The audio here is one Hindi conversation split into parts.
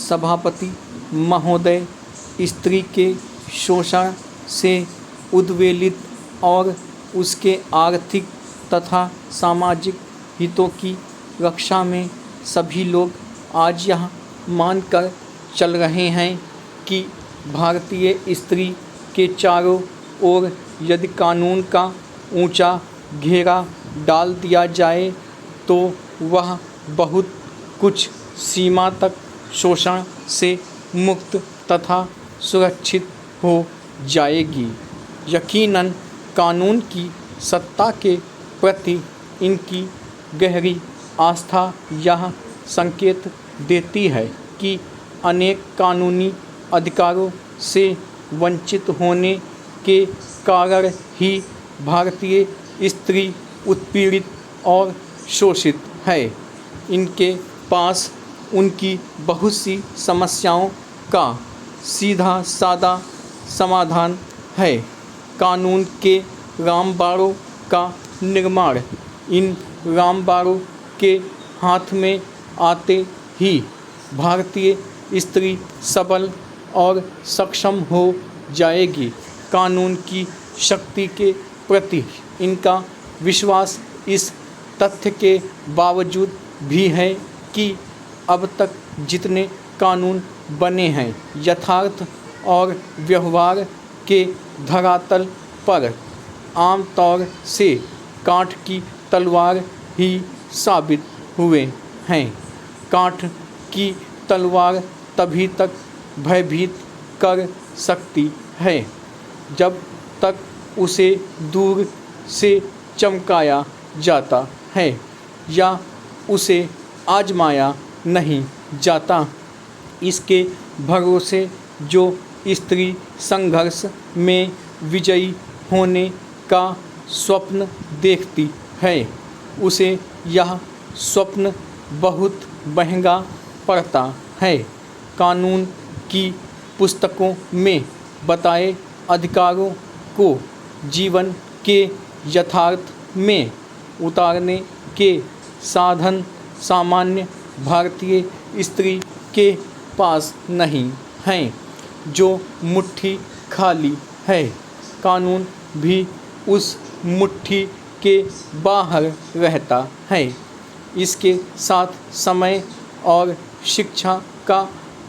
सभापति महोदय स्त्री के शोषण से उद्वेलित और उसके आर्थिक तथा सामाजिक हितों की रक्षा में सभी लोग आज यह मानकर चल रहे हैं कि भारतीय स्त्री के चारों ओर यदि कानून का ऊंचा घेरा डाल दिया जाए तो वह बहुत कुछ सीमा तक शोषण से मुक्त तथा सुरक्षित हो जाएगी। यकीनन कानून की सत्ता के प्रति इनकी गहरी आस्था यह संकेत देती है कि अनेक कानूनी अधिकारों से वंचित होने के कारण ही भारतीय स्त्री उत्पीड़ित और शोषित है। इनके पास उनकी बहुत सी समस्याओं का सीधा सादा समाधान है। कानून के रामबाड़ों का निर्माण। इन रामबाड़ों के हाथ में आते ही भारतीय स्त्री सबल और सक्षम हो जाएगी। कानून की शक्ति के प्रति इनका विश्वास इस तथ्य के बावजूद भी है कि अब तक जितने कानून बने हैं यथार्थ और व्यवहार के धरातल पर आमतौर से काठ की तलवार ही साबित हुए हैं। काठ की तलवार तभी तक भयभीत कर सकती है जब तक उसे दूर से चमकाया जाता है या उसे आजमाया नहीं जाता। इसके भरोसे जो स्त्री संघर्ष में विजयी होने का स्वप्न देखती है उसे यह स्वप्न बहुत महंगा पड़ता है। कानून की पुस्तकों में बताए अधिकारों को जीवन के यथार्थ में उतारने के साधन सामान्य भारतीय स्त्री के पास नहीं हैं। जो मुट्ठी खाली है कानून भी उस मुट्ठी के बाहर रहता है। इसके साथ समय और शिक्षा का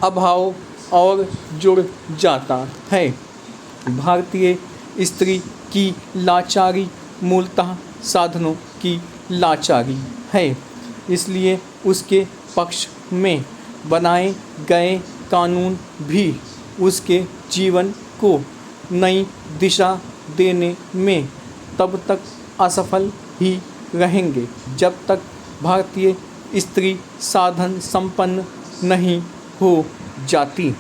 अभाव और जुड़ जाता है। भारतीय स्त्री की लाचारी मूलतः साधनों की लाचारी है। इसलिए उसके पक्ष में बनाए गए कानून भी उसके जीवन को नई दिशा देने में तब तक असफल ही रहेंगे जब तक भारतीय स्त्री साधन संपन्न नहीं हो जाती।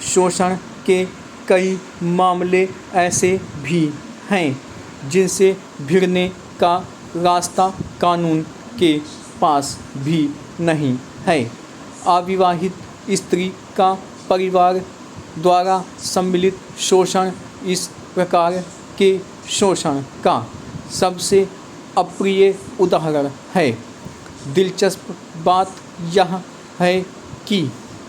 शोषण के कई मामले ऐसे भी हैं जिनसे भिड़ने का रास्ता कानून के पास भी नहीं है। अविवाहित स्त्री का परिवार द्वारा सम्मिलित शोषण इस प्रकार के शोषण का सबसे अप्रिय उदाहरण है। दिलचस्प बात यह है कि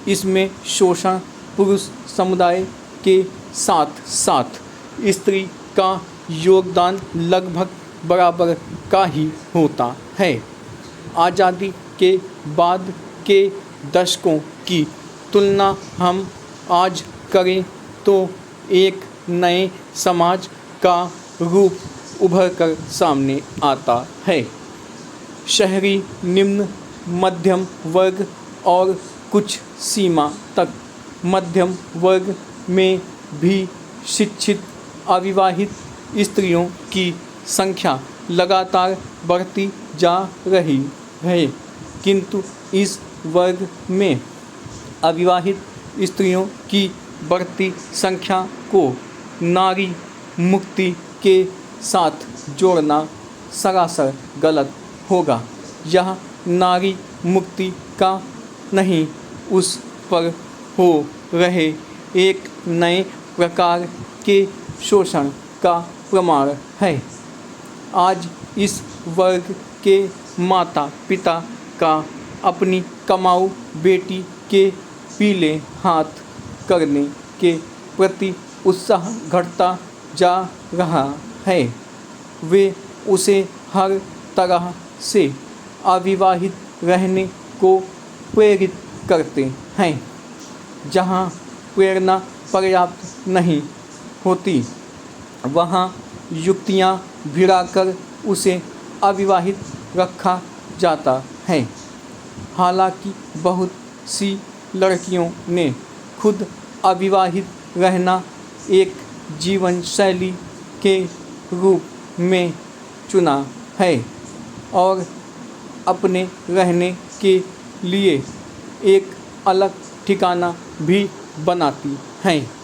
इसमें शोषण पुरुष समुदाय के साथ साथ स्त्री का योगदान लगभग बराबर का ही होता है। आज़ादी के बाद के दशकों की तुलना हम आज करें तो एक नए समाज का रूप उभर कर सामने आता है। शहरी निम्न मध्यम वर्ग और कुछ सीमा तक मध्यम वर्ग में भी शिक्षित अविवाहित स्त्रियों की संख्या लगातार बढ़ती जा रही है, किंतु इस वर्ग में अविवाहित स्त्रियों की बढ़ती संख्या को नारी मुक्ति के साथ जोड़ना सरासर गलत होगा। यह नारी मुक्ति का नहीं, उस पर हो रहे एक नए प्रकार के शोषण का प्रमाण है। आज इस वर्ग के माता पिता का अपनी कमाऊ बेटी के पीले हाथ करने के प्रति उत्साह घटता जा रहा है। वे उसे हर तरह से अविवाहित रहने को प्रेरित करते हैं। जहाँ प्रेरणा पर्याप्त नहीं होती, वहाँ युक्तियाँ भिड़ाकर उसे अविवाहित रखा जाता है। हालांकि बहुत सी लड़कियों ने खुद अविवाहित रहना एक जीवन शैली के रूप में चुना है और अपने रहने के लिए एक अलग ठिकाना भी बनाती हैं।